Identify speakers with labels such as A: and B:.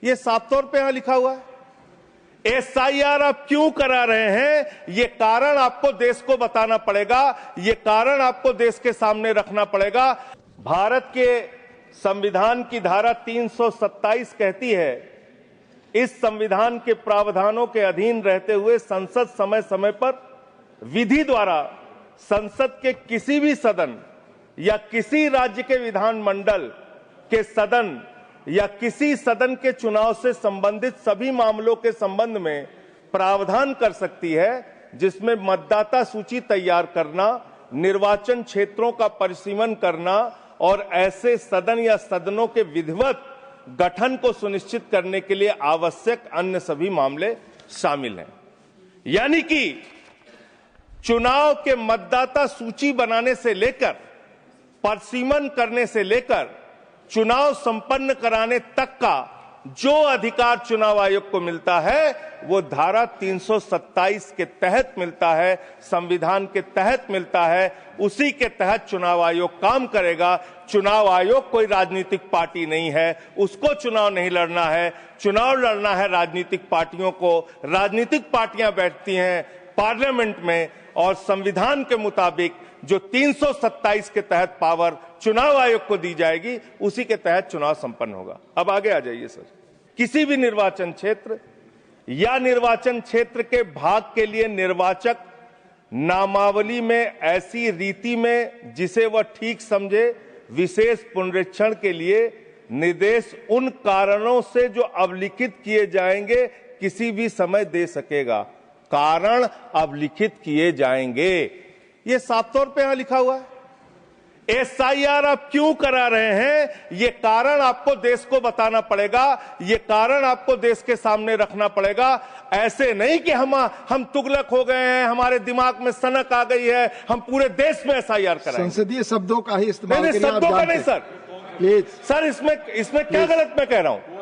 A: ये साफ तौर पे यहां लिखा हुआ है। एसआईआर आप क्यों करा रहे हैं, ये कारण आपको देश को बताना पड़ेगा, ये कारण आपको देश के सामने रखना पड़ेगा। भारत के संविधान की धारा 327 कहती है, इस संविधान के प्रावधानों के अधीन रहते हुए संसद समय समय पर विधि द्वारा संसद के किसी भी सदन या किसी राज्य के विधानमंडल के सदन या किसी सदन के चुनाव से संबंधित सभी मामलों के संबंध में प्रावधान कर सकती है, जिसमें मतदाता सूची तैयार करना, निर्वाचन क्षेत्रों का परिसीमन करना और ऐसे सदन या सदनों के विधिवत गठन को सुनिश्चित करने के लिए आवश्यक अन्य सभी मामले शामिल हैं। यानी कि चुनाव के मतदाता सूची बनाने से लेकर, परिसीमन करने से लेकर चुनाव संपन्न कराने तक का जो अधिकार चुनाव आयोग को मिलता है, वो धारा 327 के तहत मिलता है, संविधान के तहत मिलता है। उसी के तहत चुनाव आयोग काम करेगा। चुनाव आयोग कोई राजनीतिक पार्टी नहीं है, उसको चुनाव नहीं लड़ना है। चुनाव लड़ना है राजनीतिक पार्टियों को। राजनीतिक पार्टियां बैठती हैं पार्लियामेंट में और संविधान के मुताबिक जो 327 के तहत पावर चुनाव आयोग को दी जाएगी, उसी के तहत चुनाव संपन्न होगा। अब आगे आ जाइए सर। किसी भी निर्वाचन क्षेत्र या निर्वाचन क्षेत्र के भाग के लिए निर्वाचक नामावली में ऐसी रीति में जिसे वह ठीक समझे विशेष पुनरीक्षण के लिए निर्देश उन कारणों से जो अवलिखित किए जाएंगे किसी भी समय दे सकेगा। कारण अवलिखित किए जाएंगे, ये साफ तौर पे यहां लिखा हुआ है। एसआईआर आप क्यों करा रहे हैं, ये कारण आपको देश को बताना पड़ेगा, ये कारण आपको देश के सामने रखना पड़ेगा। ऐसे नहीं कि हम तुगलक हो गए हैं, हमारे दिमाग में सनक आ गई है, हम पूरे देश में एसआईआर कराएंगे।
B: संसदीय शब्दों का ही इस्तेमाल करिए।
A: शब्दों का नहीं सर,
B: प्लीज
A: सर इसमें क्या गलत मैं कह रहा हूं?